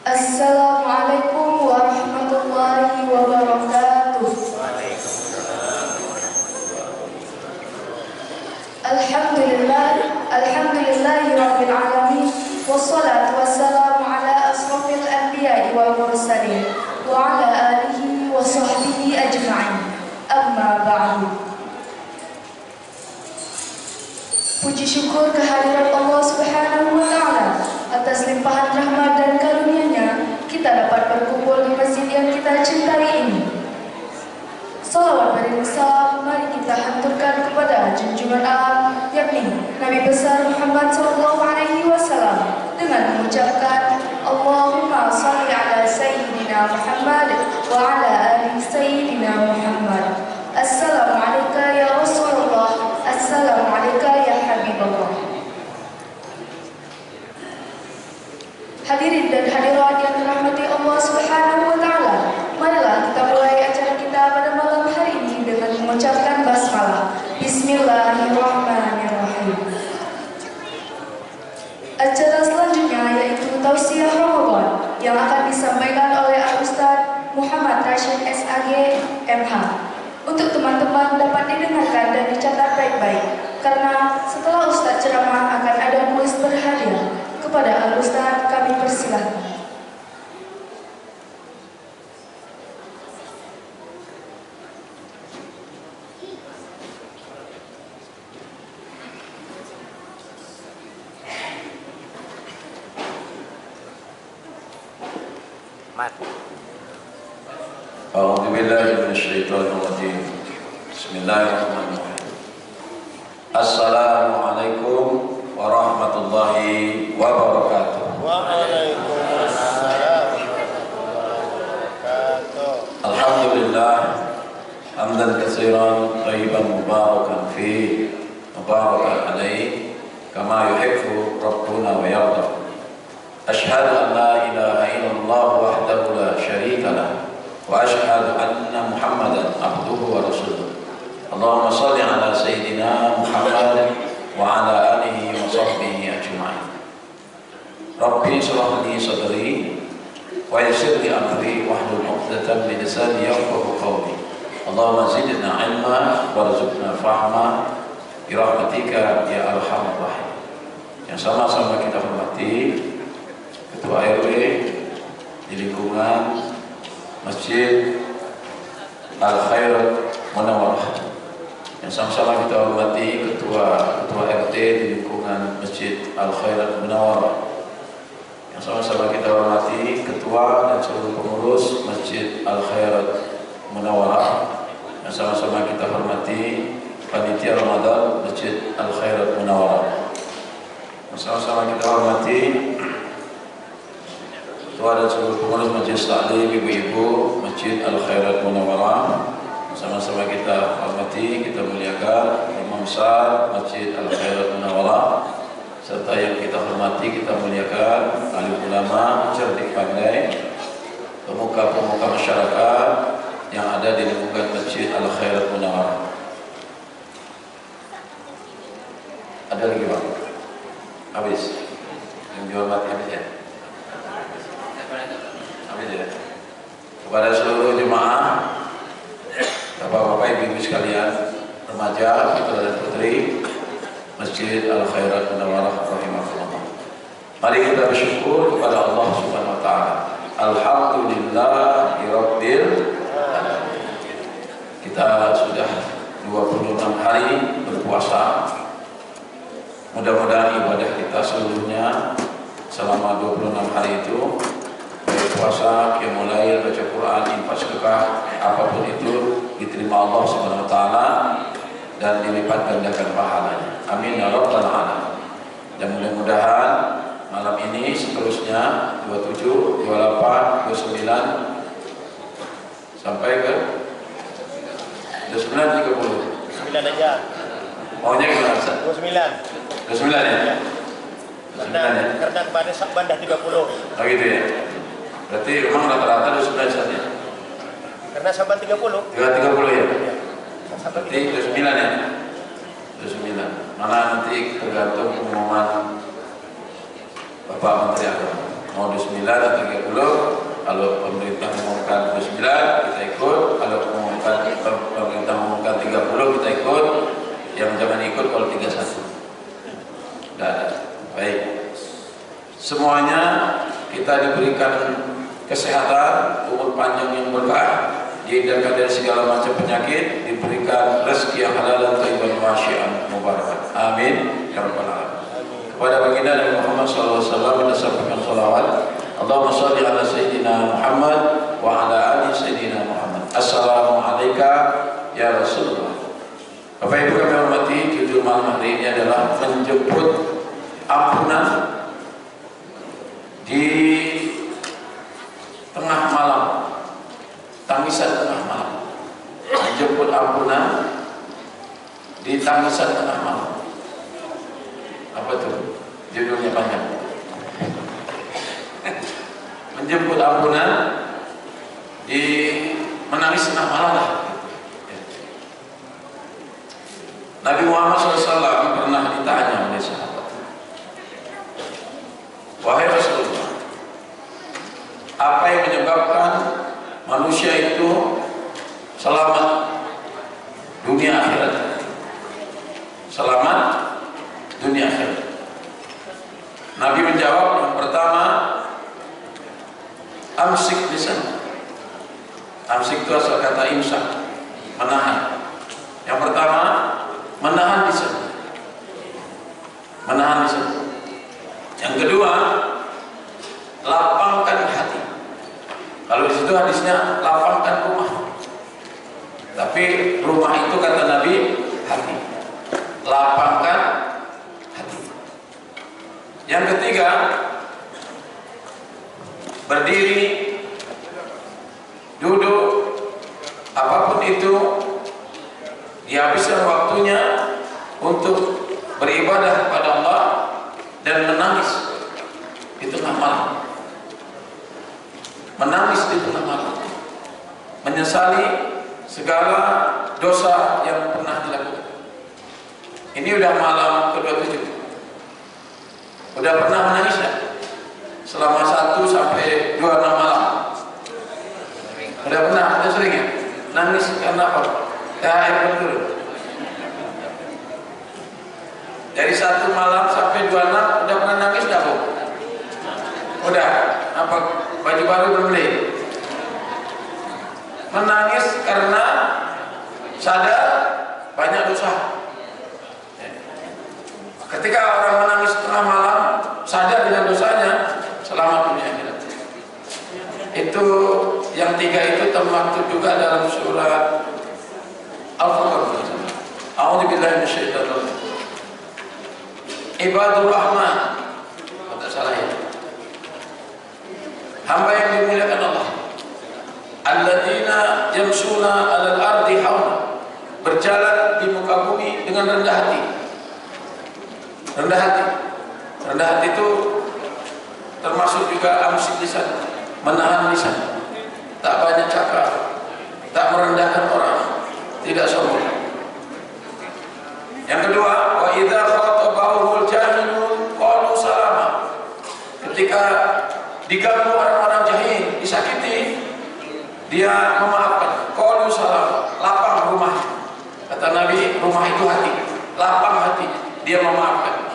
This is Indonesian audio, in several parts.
Assalamualaikum warahmatullahi wabarakatuh. Alhamdulillahi rabbil alamin. Wassalatu wassalamu ala asrafil anbiya'i wal mursalin wa ala alihi wa sahbihi ajma'in. Amma ba'du. Puji syukur kehadirat Allah Subhanahu wa taala atas limpahan rahmat dan karunia-Nya kita dapat berkumpul di masjid yang kita cintai ini. Salawat beriringan mari kita hanturkan kepada junjungan alam yakni Nabi besar Muhammad sallallahu alaihi wasallam dengan mengucapkan Allahumma shalli ala sayyidina Muhammad wa ala ali sayyidina Muhammad. Assalamu alayka ya Rasulullah, assalamu alayka ya Habibullah. Hadirin dan hadirat yang dirahmati Allah Subhanahu wa taala, marilah kita mulai acara kita pada malam hari ini dengan mengucapkan basmalah. Bismillahirrahmanirrahim. Acara selanjutnya yaitu Tausiah Ramadan yang akan disampaikan oleh Al-Ustaz Muhammad Rashid SAG MH. Untuk teman-teman dapat didengarkan dan dicatat baik-baik karena setelah Ustaz ceramah akan ada kuis berhadiah. Kepada Al-Ustaz kami persilahkan. A'udzu billahi minasyaitonir rajim. Bismillahirrahmanirrahim. Assalamualaikum warahmatullahi wabarakatuh. Waalaikumsalam warahmatullahi wabarakatuh. Alhamdulillah hamdan katsiran thayyiban mubarakan fi mubarakan alaihi kama yuhibbu rabbuna wa yarda. Asyhadu an la ilaha illallah wahdahu la syarika lah wa asyhadu anna Muhammadan abduhu wa rasuluh. Allahumma shalli ala sayyidina Muhammad wa ala alihi wa sahbihi ajma'in. Rabbi shrah li sadri wa yassir li amri wahlul 'uqdatam min lisani yafqahu qawli. Allahumma zidna 'ilma warzuqna fahma bi rahmatika ya arhamar rahim. Yang sama-sama kita hormati Ketua RW di lingkungan Masjid Al-Khairat Munawwarah. Yang sama-sama kita hormati Ketua RT di lingkungan Masjid Al-Khairat Munawwarah. Yang sama-sama kita hormati Ketua dan seluruh pengurus Masjid Al-Khairat Munawwarah. Yang sama-sama kita hormati Panitia Ramadan Masjid Al-Khairat Munawwarah. Yang sama-sama kita hormati Ketua dan seluruh pengurus Majelis Taklim ibu-ibu Masjid Al-Khairat Munawwarah. Sama-sama kita hormati, kita muliakan Imam Besar Masjid Al-Khairat Munawwarah, serta yang kita hormati, kita muliakan alim ulama, cerdik pandai, pemuka-pemuka masyarakat yang ada di lingkungan Masjid Al-Khairat Munawwarah. Ada lagi Pak? Habis? Yang dihormati habis ya? Habis ya? Kepada seluruh jemaah, Bapak-bapak, ibu-ibu sekalian, remaja, putra dan putri Masjid Al-Khairat Munawwarah rahimahullah. Mari kita bersyukur kepada Allah Subhanahu wa taala. Alhamdulillahirabbil alamin. Kita sudah 26 hari berpuasa. Mudah-mudahan ibadah kita seluruhnya selama 26 hari itu puasa, qiyamul lail, baca Quran, infak sedekah, apapun itu diterima Allah Subhanahu wa taala dan dilipat gandakan pahalanya. Amin ya rabbal alamin. Dan mudah-mudahan malam ini seterusnya 27, 28, 29 sampai ke 29 30. 9 aja. Maunya gimana Ustaz? 29. 29 ya? 29 ya? Karena pada Syakban dah 30. Oh gitu ya? Berarti memang rata-rata 29 saat ya? Karena Syakban 30. 30 ya? Syakban Berarti 29 ya? 29. Mana nanti tergantung pengumuman Bapak Menteri Agama. Mau 29 atau 30, kalau pemerintah mengumumkan 29 kita ikut, kalau pemerintah mengumumkan 30 kita ikut, yang jangan ikut kalau 31. Tidak ada. Baik. Semuanya kita diberikan kesehatan, umur panjang yang berkah, dihindarkan dari segala macam penyakit, diberikan rezeki yang halal dan thayyiban wasyi'an mubarak. Amin ya rabbal alamin. Kepada baginda Nabi Muhammad sallallahu alaihi wasallam kita sampaikan salawat. Allahumma shalli ala sayyidina Muhammad wa ala ali sayyidina Muhammad. Assalamu alayka ya Rasulullah. Bapak Ibu kami hormati, judul malam hari ini adalah menjemput ampunan di tengah malam, tangisan tengah malam. Menjemput ampunan di tangisan tengah malam. Apa tuh? Judulnya panjang. Menjemput ampunan di menangis tengah malam lah. Nabi Muhammad SAW pernah ditanya oleh sahabat, wahai Rasulullah, apa yang menyebabkan manusia itu selamat dunia akhirat? Selamat dunia akhirat. Nabi menjawab, yang pertama, amsik lisan. Amsik itu asal kata imsak, menahan. Yang pertama, menahan lisan. Menahan lisan. Yang kedua, lapangkan hati. Kalau di situ hadisnya lapangkan rumah. Tapi rumah itu kata Nabi hati. Lapangkan hati. Yang ketiga, berdiri, duduk, apapun itu, dihabiskan waktunya untuk beribadah kepada Allah dan menangis di tengah malam. Menangis di tengah malam, menyesali segala dosa yang pernah dilakukan. Ini udah malam ke-27. Udah pernah menangis ya? Selama 1 sampai 2 malam. Udah pernah? Udah sering ya? Nangis karena apa? Air betul. Dari 1 malam sampai 26 udah pernah nangis enggak, Bu? Udah. Apa baju baru belum beli? Menangis karena sadar banyak dosa. Ketika orang menangis tengah malam, sadar dengan dosanya, selamat dunia akhirat. Itu yang 3 itu termaktub juga dalam surat Al-Furqan. A'udzubillahi minasyaitonir rajim. Ibadur Rahman. Tidak salah ya. Hamba yang dimuliakan Allah. Alladzina yamshuna 'alal ardi hauna. Berjalan di muka bumi dengan rendah hati. Rendah hati. Rendah hati itu termasuk juga amsik lisan, menahan lisan. Tak banyak cakap, tak merendahkan orang, tidak sombong. Yang kedua, wa idza khatabahumul jahilun qalu salama. Ketika diganggu orang-orang jahil, disakiti, dia memaafkan. Qalu salama, lapang rumah. Kata Nabi, rumah itu hati, lapang hati, dia memaafkan.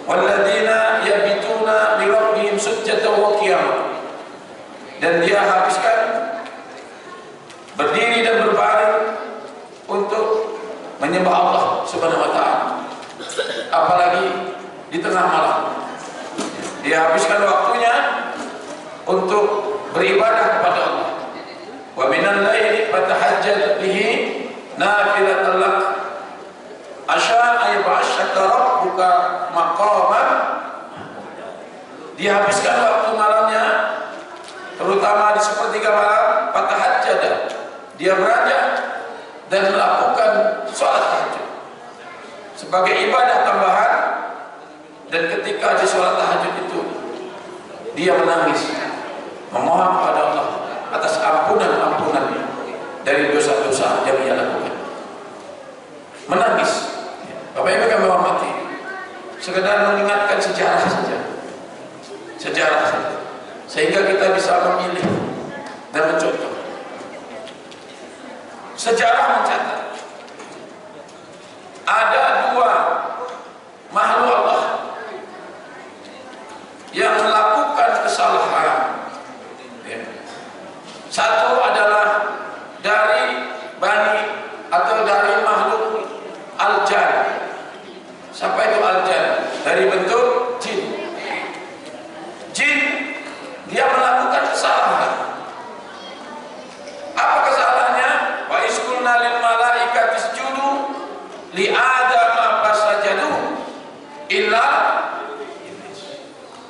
Walladzina yabituna li rabbihim sujjatan wa qiyamah. Dan dia habiskan berdiri dan berbaring untuk menyembah Allah Subhanahu wa taala. Apalagi di tengah malam. Dia habiskan waktunya untuk beribadah kepada Allah. Wa minal laili fatahajjad bihi nafilatan lak. Asya ayyab'asyaka rabbuka maqaman. Dia habiskan waktu malamnya, terutama di sepertiga malam, fatahajjad. Dia beranjak dan melakukan sholat tahajud sebagai ibadah tambahan. Dan ketika di sholat tahajud itu, dia menangis, memohon kepada Allah atas ampunan-ampunannya dari dosa-dosa yang ia lakukan. Menangis. Bapak Ibu kami hormati, sekedar mengingatkan sejarah saja. sejarah, sehingga kita bisa memilih dan mencontoh. Sejarah mencatat ada dua makhluk Allah yang melakukan kesalahan. Satu adalah dari bani atau dari makhluk al-jan. Siapa itu al-jan? Dari bentuk jin. Jin, dia melakukan kesalahan. Apa kesalahannya? Wa iskulna lil malaikati isjudu li adama fasajadu illa iblis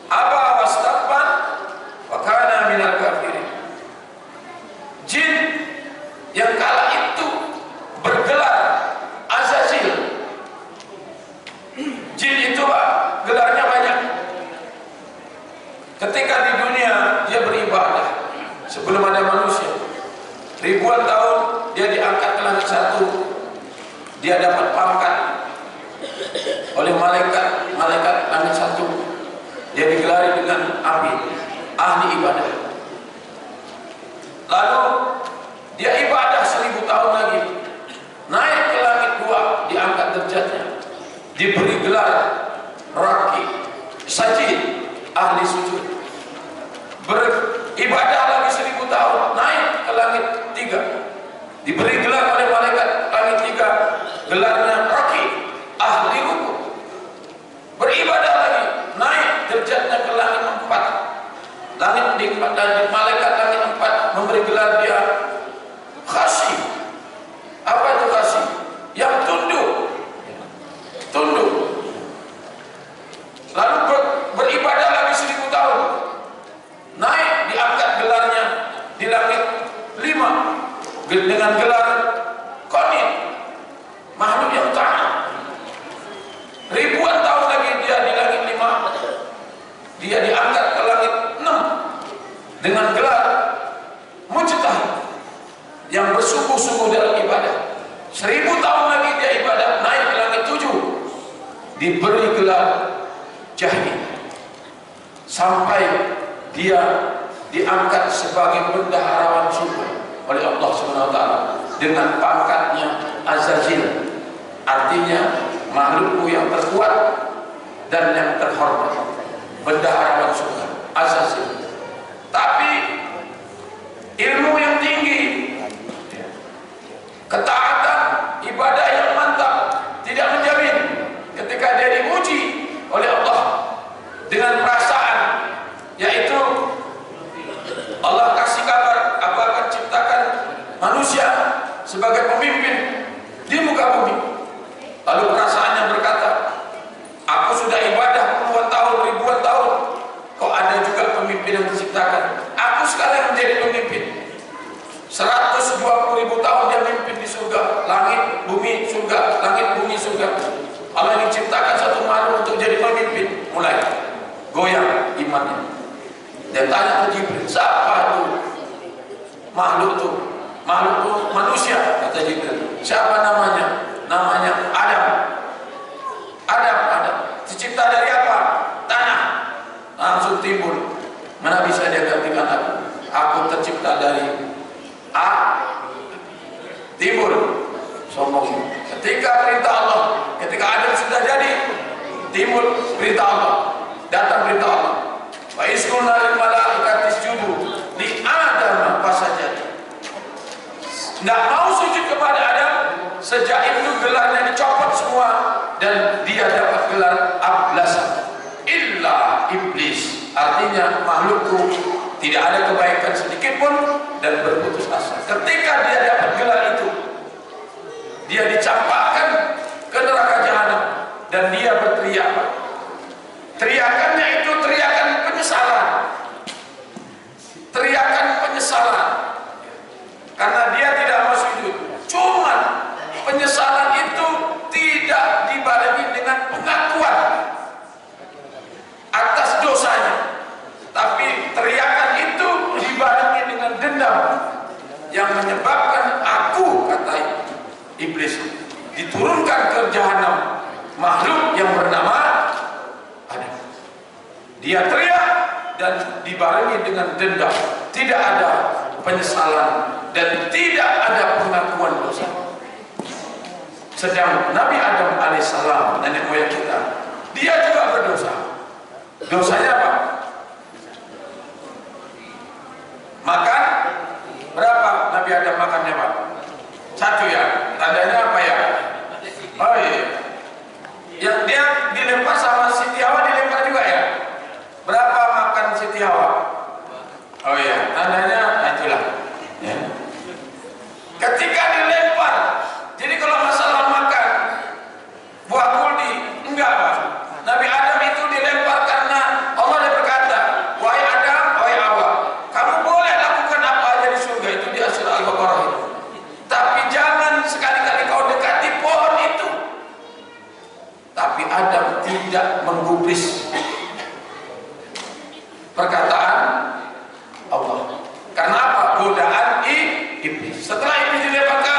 aba wastakbar wa kana minal kafirin. Jin yang kala itu bergelar Azazil. Jin itu gelarnya banyak. Ketika di dunia dia beribadah sebelum ada manusia, ribuan tahun dia diangkat ke langit satu. Dia dapat pangkat oleh malaikat langit satu. Dia digelari dengan api, ahli ibadah. Lalu dia ibadah 1000 tahun lagi, naik ke langit 2, diangkat derajatnya, diberi gelar raki, sajid, ahli sujud. Beribadah lagi 1000 tahun, naik ke langit 3, diberi gelar oleh malaikat langit 3, gelarnya raki, ahli ruku. Beribadah lagi, naik derajatnya ke langit 4, dan malaikat langit 4 memberi gelar dia khasi. Apa itu khasi? Yang tunduk. Lalu beribadah lagi 1000 tahun, naik diangkat gelarnya di langit 5 dengan gelar qanit, makhluk yang taat. Ribuan tahun lagi dia di langit 5, dia diangkat ke langit 6 dengan gelar mujtahid, yang bersungguh-sungguh dalam ibadah. 1000 tahun lagi dia ibadah, naik ke langit 7, diberi gelar jahid, sampai dia diangkat sebagai bendaharawan surga oleh Allah Subhanahu wa taala dengan pangkatnya Azazil, artinya makhlukku yang terkuat dan yang terhormat, bendaharawan surga Azazil. Tapi ilmu yang tinggi, ketaatan, ibadah yang mantap tidak menjamin ketika dia diuji oleh Allah dengan perasaan, yaitu Allah kasih kabar aku akan ciptakan manusia sebagai pemimpin di muka bumi. Lalu perasaannya berkata, aku sudah ibadah puluhan tahun, ribuan tahun, kok ada juga pemimpin yang diciptakan. Aku sekarang menjadi pemimpin. 120.000 tahun dia memimpin di surga, langit, bumi, surga, langit, bumi, surga. Allah ini ciptakan satu makhluk untuk jadi pemimpin. Mulai goyang imannya. Dia tanya ke Jibril, siapa itu makhluk itu? Makhluk itu manusia, kata Jibril. Siapa namanya? Namanya Adam. Adam. Dicipta dari apa? Tanah. Langsung timbul. Mana bisa dia gantikan aku? Aku tercipta dari timbul. Sombong. Ketika perintah Allah, ketika Adam sudah jadi, timbul perintah Allah. Datang perintah Allah. Wa iskulna lil malaikati isjudu li Adam fasajadu. Tidak mau sujud kepada Adam, sejak itu gelarnya dicopot semua dan dia dapat gelar ablasa illa iblis, artinya makhlukku tidak ada kebaikan sedikit pun dan berputus asa. Ketika dia dapat gelar itu, dia dicampakkan ke neraka jahanam dan dia berteriak. Teriakannya itu teriakan penyesalan. Teriakan penyesalan. Karena dia tidak mau sujud. Cuman penyesalan itu tidak dibarengi dengan pengakuan atas dosanya. Tapi teriakan itu dibarengi dengan dendam yang menyebabkan aku, kata iblis, diturunkan ke jahanam makhluk yang bernama Adam. Dia teriak dan dibarengi dengan dendam, tidak ada penyesalan dan tidak ada pengakuan dosa. Sedang Nabi Adam alaihissalam, nenek moyang kita, dia juga berdosa. Dosanya apa? Makan berapa Nabi Adam makannya, Pak? Satu ya. Tandanya apa ya? Oh iya. Yang dia dilempar sama Siti Hawa dilempar juga ya? Berapa makan Siti Hawa? Oh iya, tandanya itulah. Ya. Ketika dilempar, jadi kalau masalah makan buah kuldi, enggak Pak. Nabi Adam itu dilempar karena Allah berkata, wahai Adam, wahai Hawa, kamu boleh lakukan apa aja di surga, itu di surah Al-Baqarah itu. Tapi jangan sekali-kali kau dekati pohon itu. Tapi Adam tidak menggubris perkataan Allah. Karena apa? Godaan iblis. Setelah iblis dilempar ke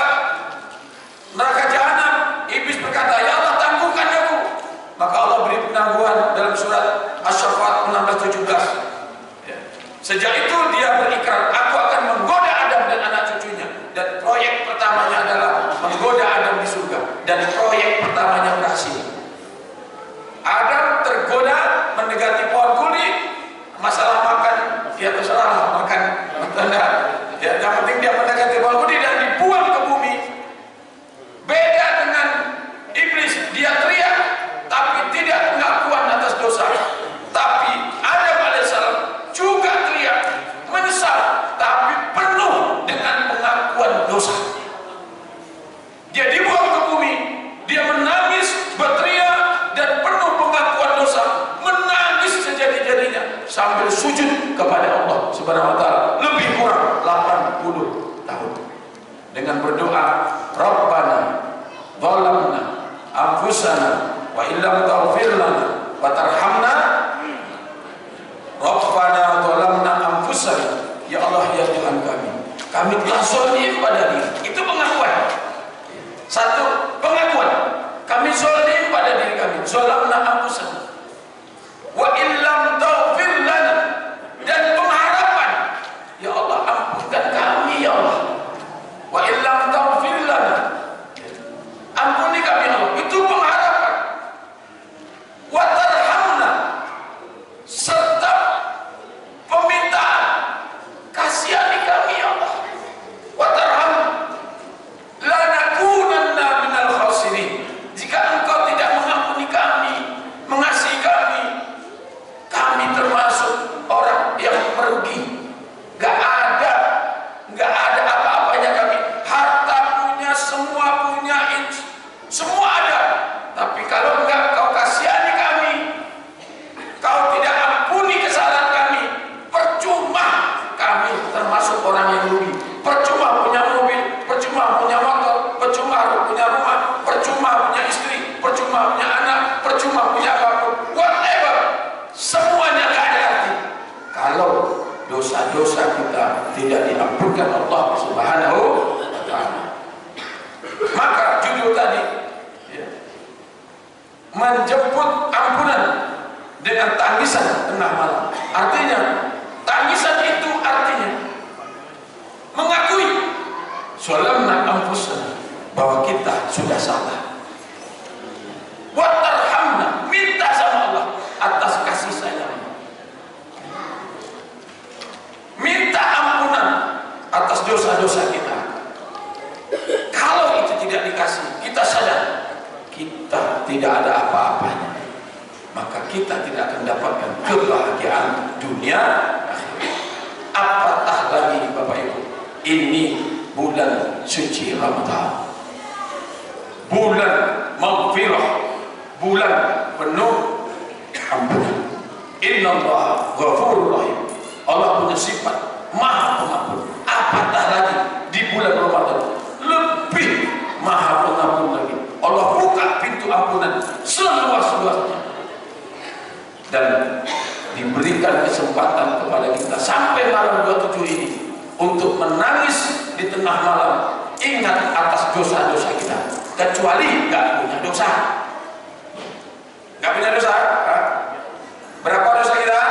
neraka jahanam, iblis berkata, ya Allah tangguhkan aku. Maka Allah beri penangguhan dalam surat Asy-Syaffat 16:17. Ya. Sejak itu dia berikrar, aku akan menggoda Adam dan anak cucunya. Dan proyek pertamanya adalah menggoda Adam di surga. Dan proyek pertamanya berhasil. Adam tergoda mendekati pohon kuldi. Masalah makan, ya terserah makan tanda. Ya, yang penting dia mendekati pohon kuldi dan dibuang ke bumi. Beda dengan iblis, dia teriak tapi tidak pengakuan atas dosa. Tapi Adam alaihissalam juga teriak, menyesal, tapi penuh dengan pengakuan dosa. Dia dibuang ke bumi, dia menangis, berteriak dan penuh pengakuan dosa, menangis sejadi-jadinya sambil sujud kepada Allah Subhanahu wa taala lebih kurang 80 tahun dengan berdoa, Rabbana zalamna anfusana wa illam taghfir lana wa tarhamna Rabbana zalamna anfusana, ya Allah ya Tuhan kami telah zalim pada diri. Itu pengakuan. Satu, pengakuan kami zalim pada diri kami, zalamna anfusana wa illam taghfir lana, dan pengharapan, ya Allah ampunkan kami ya Allah, wa illam taghfir lana, ampuni kami ya Allah, itu pengharapan, wa tarhamna, serta permintaan, kasihani kami ya Allah, wa tarhamna lanakunanna minal khasirin, jika engkau tidak mengampuni kami, mengasihi kami, kami termasuk orang yang merugi. Gak ada apa-apanya kami, harta punya, semua punya, semua ada. Tapi kalau enggak kau kasihani kami, kau tidak ampuni kesalahan kami, percuma kami termasuk orang yang rugi. Percuma punya mobil, percuma punya motor, percuma punya rumah, percuma punya istri, percuma punya anak, percuma punya apapun, whatever, semuanya gak ada arti kalau dosa-dosa kita tidak diampunkan Allah Subhanahu wa taala. Maka judul tadi ya, menjemput ampunan dengan tangisan tengah malam. Artinya tangisan itu artinya mengakui zalamna anfusana, bahwa kita sudah salah. Wa tarhamna, minta sama Allah atas kasih sayang, minta ampunan atas dosa-dosa kita. Kalau itu tidak dikasih, kita sadar kita tidak ada apa-apanya, maka kita tidak akan dapatkan kebahagiaan dunia akhirat. Apatah lagi Bapak Ibu, ini bulan suci Ramadan, bulan maghfirah, bulan penuh ampunan. Innallaha ghafurur rahim. Allah punya sifat maha pengampun. Apatah lagi di bulan Ramadan lebih maha pengampun lagi. Allah buka pintu ampunan seluas-luasnya dan diberikan kesempatan kepada kita sampai malam 27 ini untuk menangis di tengah malam, ingat atas dosa-dosa kita, kecuali nggak punya dosa. Nggak punya dosa, berapa dosa kita?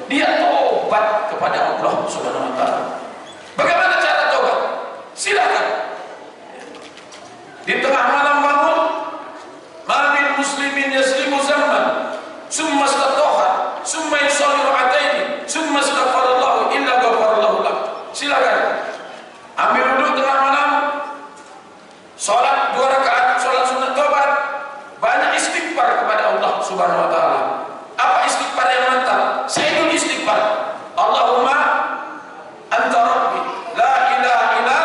dia tobat kepada Allah Subhanahu wa taala. Bagaimana cara tobat? Silakan. Di tengah malam bangun, ma min muslimin yaslimu zamban, summa istataha, summa yusalli rak'ataini, summa astaghfirullah illa ghafarallahu lahu. Silakan. Ambil wudhu tengah malam, salat 2 rakaat, salat sunat tobat, banyak istighfar kepada Allah Subhanahu wa taala. Apa istighfar yang mantap? Sayyidul istighfar. Allahumma anta rabbi la ilaha illa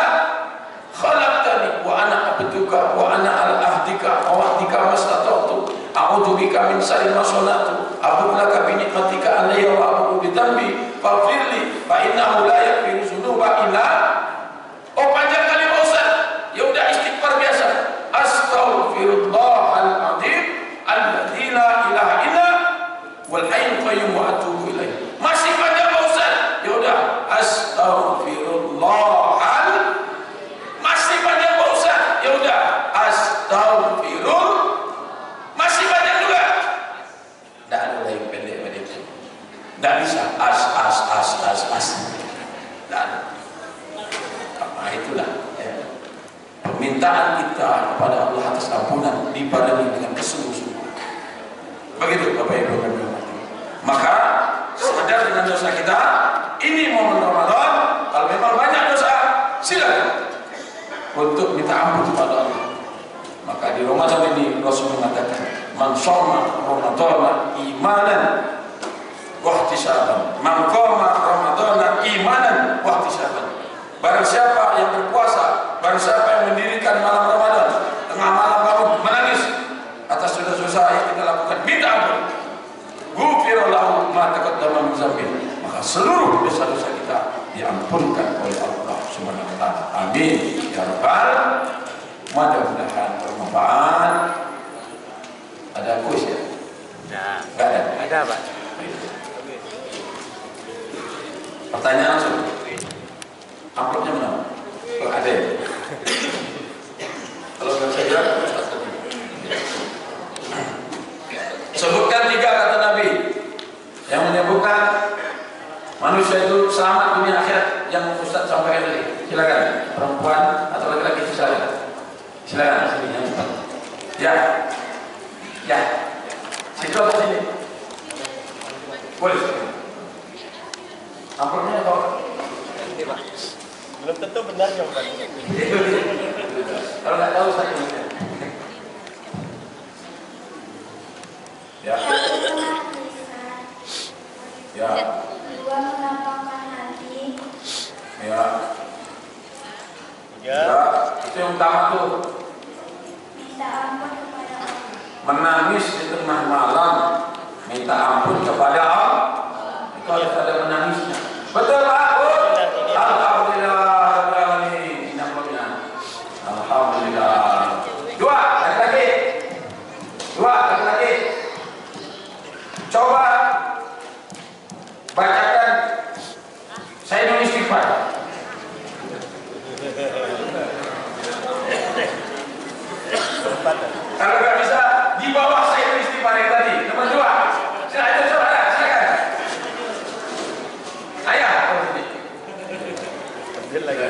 khalaqtani wa ana abduka wa ana ala ahdika wa wa'dika mastata'tu a'udzu bika min syarri ma sana'tu abu laka bi ni'matika alayya wa abu bi dhanbi faghfirli fa innahu la yaghfiru dzunuba illa. Oh, panjang kali Pak Ustaz. Ya udah istighfar biasa. Astaghfirullahal azim alladzi la ilaha illa wal hayyul qayyum wa atubu ilaih. Masih panjang Pak Ustaz. Ya udah astaghfirullahal. Masih panjang Pak Ustaz. Ya udah astaghfirullah. Masih panjang juga. Enggak ada yang pendek pada itu. Enggak bisa as. Dan apa itulah ya. Permintaan kita kepada Allah atas ampunan dibarengi dengan kesungguh-sungguhan. Begitu Bapak Ibu kami hormati. Maka sadar dengan dosa kita. Ini momen Ramadan. Kalau memang banyak dosa, silakan untuk minta ampun kepada Allah. Maka di Ramadan ini Rasul mengatakan, man shoma Ramadana imanan wa ihtisaban, man qama Ramadana imanan wa ihtisaban. Barang siapa yang berpuasa, barang siapa yang mendirikan malam Ramadan, tengah malam bangun menangis atas dosa-dosa yang kita lakukan, minta ampun. Ghufira lahu ma taqaddama min dzambi. Maka seluruh dosa-dosa kita diampunkan oleh Allah Subhanahu wa taala. Amin ya rabbal. Mudah-mudahan bermanfaat. Ada kuis ya? Enggak ada. Ada, Pak. Pertanyaan langsung. Amplopnya mana? Oh, ada ya? Kalau nggak saya jawab, sebutkan 3 kata Nabi yang menyebutkan manusia itu selamat dunia akhirat yang Ustaz sampaikan tadi. Silakan, perempuan atau laki-laki silakan. Silakan sini yang cepat. Ya. Situ atau sini? Boleh. Amplopnya apa? Belum tentu benar jawabannya. Kalau nggak tahu saya ingat. Ya. Ya. 2 melapangkan hati. Ya. 3. Itu yang utama tuh. Minta ampun kepada Allah. Menangis di tengah malam, minta ampun kepada Allah. Itu harus ada menangisnya. Betul Pak? Alhamdulillah. Alhamdulillah. 2 lagi. Coba bacakan saya nulis istighfar. Kalau nggak bisa di bawah saya nulis istighfar yang tadi. Nomor 2. Silakan saudara, silakan. Ayah. Ambil lagi.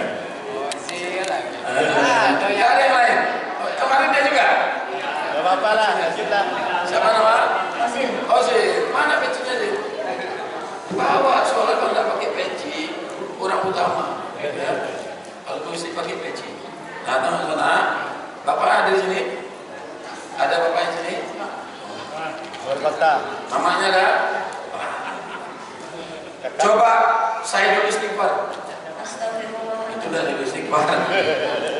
Ya, ada yang lain. Kemarin dia juga. Gak apa-apa lah, lanjutlah. Siapa nama? Osin. Osin. Mana pencinya dia? Bawa soalnya kalau nggak pakai peci kurang utama. Ya. Kalau mesti pakai peci. Nah, teman-teman, bapak ada di sini. Ada bapak di sini. Berkata. Mamanya ada. Coba saya dulu istighfar. Astagfirullah. Itu dari istighfar.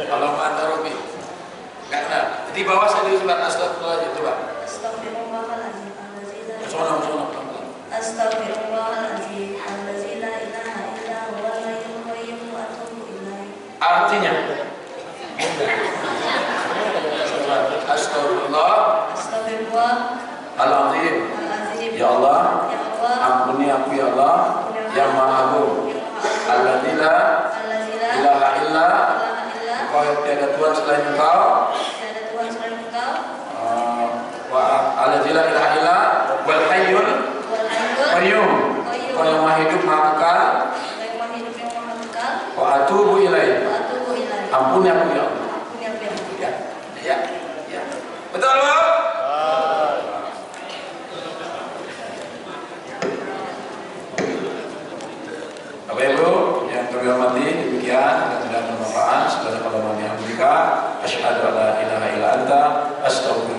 Kalau anta Robi. Karena di bawah saya dulu istighfar. Astagfirullah itu Pak. Astagfirullahaladzim. Sono. Astagfirullahaladzim. Allazi la ilaha illa huwal hayyul qayyum wa atubu ilaih. Artinya Astagfirullah Al-Azim. Ya Allah, ampuni aku ya Allah yang Maha Agung. Allazi la ilaha illa Engkau tiada Tuhan selain Engkau. Wa allazi la ilaha illa wal hayyul qayyum. Allah yang maha hidup, maha kekal. yang maha hidup, yang maha kekal. Wa atubu ilaih. Wa atubu ilaih. Ampuni aku ya Allah. Ampuni aku ya Allah. Ya. Betul Pak? Bapak Ibu yang kami hormati, demikian dan bermanfaat. Subhanakallahumma wa bihamdika, asyhadu an la ilaha illa anta, astaghfiruka